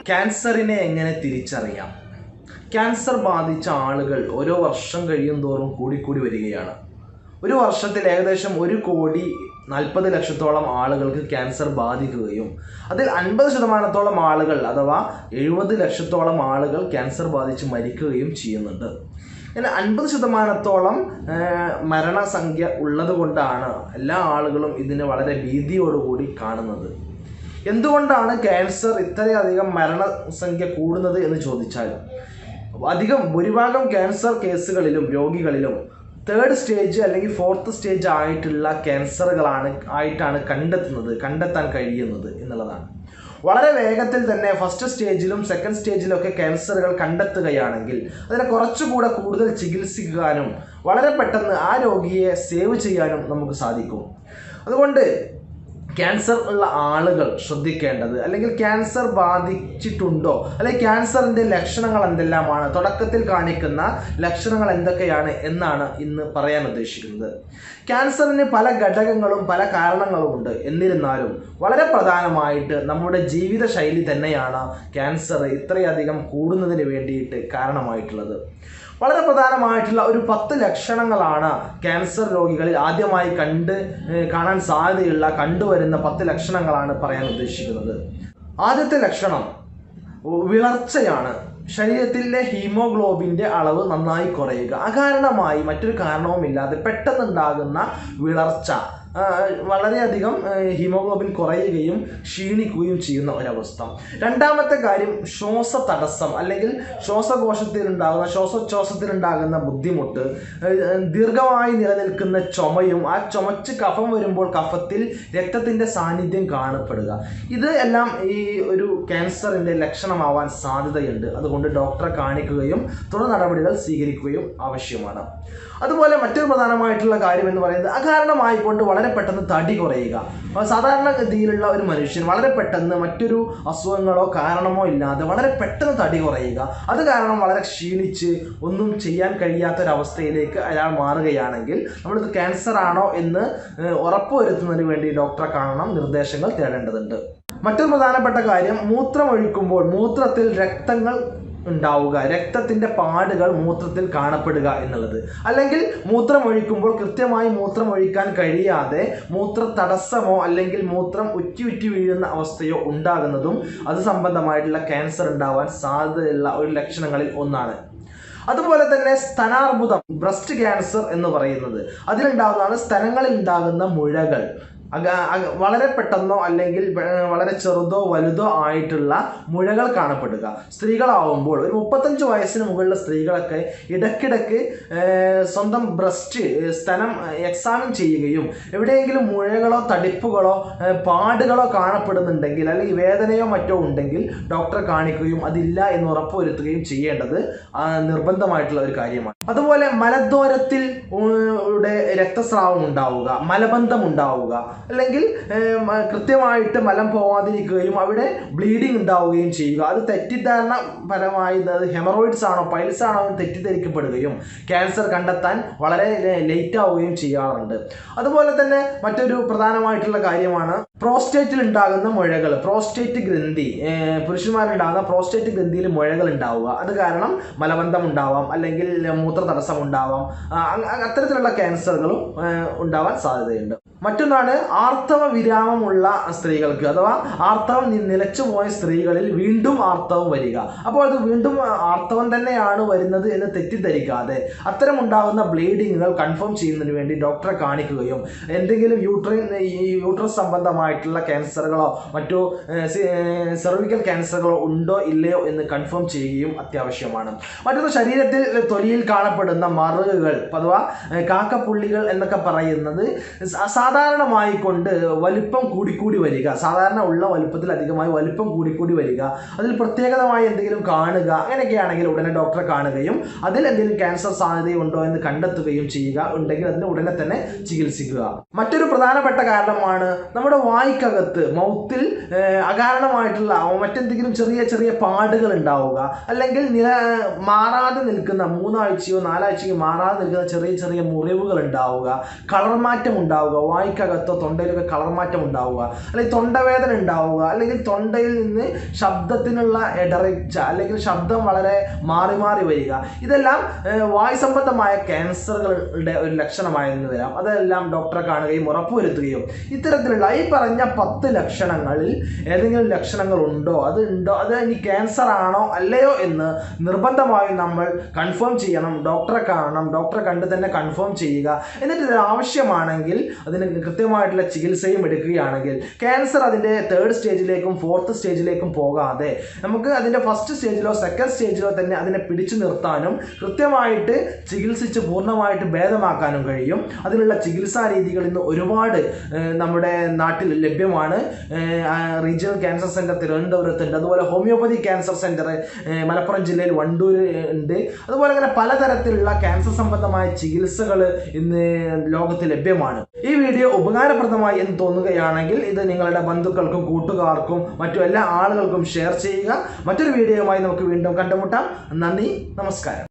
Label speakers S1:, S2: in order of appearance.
S1: ക്യാൻസറിനെ എങ്ങനെ തിരിച്ചറിയാം? ക്യാൻസർ ബാധിച്ച ആളുകൾ ഓരോ വർഷം കഴിയുന്തോറും കൂടിക്കൂടി വരികയാണ്. ഒരു വർഷത്തിൽ ഏകദേശം 1,40,00,000 ആളുകൾക്ക് ക്യാൻസർ ബാധിക്കുകയും അതിൽ 50% ആളുകൾ അഥവാ 70 ലക്ഷത്തോളം ആളുകൾ ക്യാൻസർ ബാധിച്ച് മരിക്കുകയും ചെയ്യുന്നുണ്ട്. ഇങ്ങനെ 50% മരണസംഖ്യ ഉള്ളത് കൊണ്ടാണ് എല്ലാ ആളുകളും ഇതിനെ വളരെ ഭീതിയോടുകൂടി കാണുന്നത്. എന്തുകൊണ്ടാണ് ക്യാൻസർ ഇത്രയധികം മരണസംഖ്യ കൂടുന്നത് എന്ന് ചോദിച്ചാൽ, ഭൂരിഭാഗം ക്യാൻസർ കേസുകളിലും രോഗികളിലും 3rd സ്റ്റേജ് അല്ലെങ്കിൽ 4th സ്റ്റേജ് ആയിട്ടുള്ള ആയിട്ടാണ് കണ്ടെത്താൻ കഴിയുന്നത് എന്നുള്ളതാണ്. വളരെ വേഗത്തിൽ തന്നെ 1st സ്റ്റേജിലും 2nd സ്റ്റേജിലൊക്കെ ക്യാൻസറുകൾ കണ്ടെത്തുകയാണെങ്കിൽ അതിനെ കുറച്ചുകൂടെ കൂടുതൽ ചികിത്സിക്കാനും വളരെ പെട്ടെന്ന് ആ രോഗിയെ സേവ് ചെയ്യാനും നമുക്ക് സാധിക്കും. അതുകൊണ്ട് ക്യാൻസർ ഉള്ള ആളുകൾ ശ്രദ്ധിക്കേണ്ടത്, അല്ലെങ്കിൽ ക്യാൻസർ ബാധിച്ചിട്ടുണ്ടോ, അല്ലെങ്കിൽ ക്യാൻസറിൻ്റെ ലക്ഷണങ്ങൾ എന്തെല്ലാമാണ്, തുടക്കത്തിൽ കാണിക്കുന്ന ലക്ഷണങ്ങൾ എന്തൊക്കെയാണ് എന്നാണ് ഇന്ന് പറയാൻ ഉദ്ദേശിക്കുന്നത്. ക്യാൻസറിന് പല ഘടകങ്ങളും പല കാരണങ്ങളും ഉണ്ട്. എന്നിരുന്നാലും വളരെ പ്രധാനമായിട്ട് നമ്മുടെ ജീവിതശൈലി തന്നെയാണ് ക്യാൻസർ ഇത്രയധികം കൂടുന്നതിന് വേണ്ടിയിട്ട് കാരണമായിട്ടുള്ളത്. വളരെ പ്രധാനമായിട്ടുള്ള ഒരു 10 ലക്ഷണങ്ങളാണ് ക്യാൻസർ രോഗികളിൽ ആദ്യമായി കാണാൻ സാധ്യതയുള്ള കണ്ടുവരുന്ന 10 ലക്ഷണങ്ങളാണ് പറയാൻ ഉദ്ദേശിക്കുന്നത്. ആദ്യത്തെ ലക്ഷണം വിളർച്ചയാണ്. ശരീരത്തിലെ ഹീമോഗ്ലോബിൻ്റെ അളവ് നന്നായി കുറയുക. അകാരണമായി മറ്റൊരു കാരണവുമില്ലാതെ പെട്ടെന്നുണ്ടാകുന്ന വിളർച്ച, വളരെയധികം ഹീമോഗ്ലോബിൻ കുറയുകയും ക്ഷീണിക്കുകയും ചെയ്യുന്ന ഒരവസ്ഥ. രണ്ടാമത്തെ കാര്യം ശ്വാസതടസ്സം, അല്ലെങ്കിൽ ശ്വാസോച്ഛ്വാസത്തിലുണ്ടാകുന്ന ബുദ്ധിമുട്ട്, ദീർഘമായി നിലനിൽക്കുന്ന ചുമയും ആ ചുമച്ച് കഫം വരുമ്പോൾ കഫത്തിൽ രക്തത്തിൻ്റെ സാന്നിധ്യം കാണപ്പെടുക. ഇത് എല്ലാം ഈ ഒരു ക്യാൻസറിൻ്റെ ലക്ഷണമാവാൻ സാധ്യതയുണ്ട്. അതുകൊണ്ട് ഡോക്ടറെ കാണിക്കുകയും തുടർ നടപടികൾ സ്വീകരിക്കുകയും ആവശ്യമാണ്. അതുപോലെ മറ്റൊരു പ്രധാനമായിട്ടുള്ള കാര്യം എന്ന് പറയുന്നത് അകാരണമായിക്കൊണ്ട് വളരെ പെട്ടെന്ന് തടി കുറയുക. സാധാരണഗതിയിലുള്ള ഒരു മനുഷ്യൻ വളരെ പെട്ടെന്ന് മറ്റൊരു അസുഖങ്ങളോ കാരണമോ ഇല്ലാതെ വളരെ പെട്ടെന്ന് തടി കുറയുക, അത് കാരണം വളരെ ക്ഷീണിച്ച് ഒന്നും ചെയ്യാൻ കഴിയാത്തൊരവസ്ഥയിലേക്ക് അയാൾ മാറുകയാണെങ്കിൽ നമ്മളിത് ക്യാൻസർ ആണോ എന്ന് ഉറപ്പുവരുത്തുന്നതിന് വേണ്ടി ഡോക്ടറെ കാണണം, നിർദ്ദേശങ്ങൾ തേടേണ്ടതുണ്ട്. മറ്റൊരു പ്രധാനപ്പെട്ട കാര്യം, മൂത്രമൊഴിക്കുമ്പോൾ മൂത്രത്തിൽ രക്തങ്ങൾ ഉണ്ടാവുക, രക്തത്തിൻ്റെ പാടുകൾ മൂത്രത്തിൽ കാണപ്പെടുക എന്നുള്ളത്. അല്ലെങ്കിൽ മൂത്രമൊഴിക്കുമ്പോൾ കൃത്യമായി മൂത്രമൊഴിക്കാൻ കഴിയാതെ മൂത്ര തടസ്സമോ അല്ലെങ്കിൽ മൂത്രം ഉറ്റി വീഴുന്ന അവസ്ഥയോ ഉണ്ടാകുന്നതും അത് സംബന്ധമായിട്ടുള്ള ക്യാൻസർ ഉണ്ടാവാൻ സാധ്യതയുള്ള ഒരു ലക്ഷണങ്ങളിൽ ഒന്നാണ്. അതുപോലെ തന്നെ സ്തനാർബുദം, ബ്രസ്റ്റ് ക്യാൻസർ എന്ന് പറയുന്നത്, അതിലുണ്ടാകുന്നതാണ് സ്തനങ്ങളിൽ ഉണ്ടാകുന്ന മുഴകൾ. വളരെ പെട്ടെന്നോ അല്ലെങ്കിൽ വളരെ ചെറുതോ വലുതോ ആയിട്ടുള്ള മുഴകൾ കാണപ്പെടുക. സ്ത്രീകളാവുമ്പോൾ ഒരു 35 വയസ്സിന് മുകളിലുള്ള സ്ത്രീകളൊക്കെ ഇടയ്ക്കിടയ്ക്ക് സ്വന്തം സ്തനം എക്സാമിൻ ചെയ്യുകയും എവിടെയെങ്കിലും മുഴകളോ തടിപ്പുകളോ പാടുകളോ കാണപ്പെടുന്നുണ്ടെങ്കിൽ അല്ലെങ്കിൽ വേദനയോ മറ്റോ ഉണ്ടെങ്കിൽ ഡോക്ടറെ കാണിക്കുകയും അതില്ല എന്ന് ഉറപ്പുവരുത്തുകയും ചെയ്യേണ്ടത് നിർബന്ധമായിട്ടുള്ള ഒരു കാര്യമാണ്. അതുപോലെ മലദ്വാരത്തിൽ രക്തസ്രാവം ഉണ്ടാവുക, മലബന്ധം ഉണ്ടാവുക, അല്ലെങ്കിൽ കൃത്യമായിട്ട് മലം പോവാതിരിക്കുകയും അവിടെ ബ്ലീഡിങ് ഉണ്ടാവുകയും ചെയ്യുക. അത് തെറ്റിദ്ധാരണ പരമായി അത് ഹെമറോയിഡ്സ് ആണോ പൈൽസ് ആണോ എന്ന് തെറ്റിദ്ധരിക്കപ്പെടുകയും ക്യാൻസർ കണ്ടെത്താൻ വളരെ ലേറ്റ് ആവുകയും ചെയ്യാറുണ്ട്. അതുപോലെ തന്നെ മറ്റൊരു പ്രധാനമായിട്ടുള്ള കാര്യമാണ് പ്രോസ്റ്റേറ്റിൽ ഉണ്ടാകുന്ന മുഴകൾ. പ്രോസ്റ്റേറ്റ് ഗ്രന്ഥി, പുരുഷന്മാരുണ്ടാകുന്ന പ്രോസ്റ്റേറ്റ് ഗ്രന്ഥിയിൽ മുഴകൾ ഉണ്ടാവുക, അത് കാരണം മലബന്ധം ഉണ്ടാവാം, അല്ലെങ്കിൽ മൂത്ര തടസ്സം ഉണ്ടാവാം. അത്തരത്തിലുള്ള ക്യാൻസറുകളും ഉണ്ടാവാൻ സാധ്യതയുണ്ട്. മറ്റൊന്നാണ് ആർത്തവ വിരാമമുള്ള സ്ത്രീകൾക്ക്, അഥവാ ആർത്തവം നിലച്ചു പോയ സ്ത്രീകളിൽ വീണ്ടും ആർത്തവം വരിക. അപ്പോൾ അത് വീണ്ടും ആർത്തവം തന്നെയാണ് വരുന്നത് എന്ന് തെറ്റിദ്ധരിക്കാതെ അത്തരം ഉണ്ടാകുന്ന ബ്ലീഡിങ്ങുകൾ കൺഫേം ചെയ്യുന്നതിന് വേണ്ടി ഡോക്ടറെ കാണിക്കുകയും എന്തെങ്കിലും യൂട്രസ് സംബന്ധമായിട്ടുള്ള ക്യാൻസറുകളോ മറ്റോ സെർവിക്കൽ ക്യാൻസറുകളോ ഉണ്ടോ ഇല്ലയോ എന്ന് കൺഫേം ചെയ്യുകയും അത്യാവശ്യമാണ്. മറ്റൊന്ന്, ശരീരത്തിൽ തൊലിയിൽ കാണപ്പെടുന്ന മറുകുകൾ അഥവാ കാക്കപ്പുള്ളികൾ എന്നൊക്കെ പറയുന്നത് സാധാരണമായി കൊണ്ട് വലിപ്പം കൂടിക്കൂടി വരിക, സാധാരണ ഉള്ള വലിപ്പത്തിൽ അധികമായി വലിപ്പം കൂടിക്കൂടി വരിക, അതിൽ പ്രത്യേകതമായി എന്തെങ്കിലും കാണുക, അങ്ങനെയൊക്കെയാണെങ്കിൽ ഉടനെ ഡോക്ടറെ കാണുകയും അതിൽ എന്തെങ്കിലും ക്യാൻസർ സാധ്യതയുണ്ടോ എന്ന് കണ്ടെത്തുകയും ചെയ്യുക. ഉണ്ടെങ്കിൽ അതിന് ഉടനെ തന്നെ ചികിത്സിക്കുക. മറ്റൊരു പ്രധാനപ്പെട്ട കാരണമാണ് നമ്മുടെ വായ്ക്കകത്ത് മൗത്തിൽ അകാരണമായിട്ടുള്ള മറ്റെന്തെങ്കിലും ചെറിയ ചെറിയ പാടുകൾ ഉണ്ടാവുക, അല്ലെങ്കിൽ മാറാതെ നിൽക്കുന്ന 3 ആഴ്ചയോ 4 ആഴ്ചയോ മാറാതെ നിൽക്കുന്ന ചെറിയ ചെറിയ മുറിവുകൾ ഉണ്ടാവുക, കളർ മാറ്റം ഉണ്ടാവുക, വായ്ക്കകത്തോ തൊണ്ടയിലൊക്കെ കളർ മാറ്റം ഉണ്ടാവുക, അല്ലെങ്കിൽ തൊണ്ടവേദന ഉണ്ടാവുക, അല്ലെങ്കിൽ തൊണ്ടയിൽ നിന്ന് ശബ്ദത്തിനുള്ള ഇടറിച്ച അല്ലെങ്കിൽ ശബ്ദം വളരെ മാറി മാറി വരിക, ഇതെല്ലാം വായു സംബന്ധമായ ക്യാൻസറുകളുടെ ഒരു ലക്ഷണമായെന്ന് വരാം. അതെല്ലാം ഡോക്ടറെ കാണുകയും ഉറപ്പുവരുത്തുകയും ഇത്തരത്തിലുള്ള ഈ പറഞ്ഞ 10 ലക്ഷണങ്ങളിൽ ഏതെങ്കിലും ലക്ഷണങ്ങൾ ഉണ്ടോ, അത് ഇനി ക്യാൻസർ ആണോ അല്ലയോ എന്ന് നിർബന്ധമായും നമ്മൾ കൺഫേം ചെയ്യണം. ഡോക്ടറെ കാണണം, ഡോക്ടറെ കണ്ട് തന്നെ കൺഫേം ചെയ്യുക. എന്നിട്ട് ഇത് ആവശ്യമാണെങ്കിൽ അതിന് കൃത്യമായിട്ടുള്ള ചികിത്സയും എടുക്കുകയാണെങ്കിൽ ക്യാൻസർ അതിൻ്റെ 3rd സ്റ്റേജിലേക്കും 4th സ്റ്റേജിലേക്കും പോകാതെ നമുക്ക് അതിൻ്റെ 1st സ്റ്റേജിലോ 2nd സ്റ്റേജിലോ തന്നെ അതിനെ പിടിച്ചു നിർത്താനും കൃത്യമായിട്ട് ചികിത്സിച്ച് പൂർണ്ണമായിട്ട് ഭേദമാക്കാനും കഴിയും. അതിനുള്ള ചികിത്സാ രീതികൾ ഇന്ന് ഒരുപാട് നമ്മുടെ നാട്ടിൽ ലഭ്യമാണ്. റീജിയണൽ ക്യാൻസർ സെൻറ്റർ തിരുവനന്തപുരത്തുണ്ട്, അതുപോലെ ഹോമിയോപ്പതി ക്യാൻസർ സെൻറ്റർ മലപ്പുറം ജില്ലയിൽ വണ്ടൂർ ഉണ്ട്. അതുപോലെ അങ്ങനെ പലതരത്തിലുള്ള ക്യാൻസർ സംബന്ധമായ ചികിത്സകൾ ഇന്ന് ലോകത്ത് ലഭ്യമാണ്. ഈ വീഡിയോ ഉപകാരപ്രദമായി എന്ന് തോന്നുകയാണെങ്കിൽ ഇത് നിങ്ങളുടെ ബന്ധുക്കൾക്കും കൂട്ടുകാർക്കും മറ്റു എല്ലാ ആളുകൾക്കും ഷെയർ ചെയ്യുക. മറ്റൊരു വീഡിയോയുമായി നമുക്ക് വീണ്ടും കണ്ടുമുട്ടാം. നന്ദി, നമസ്കാരം.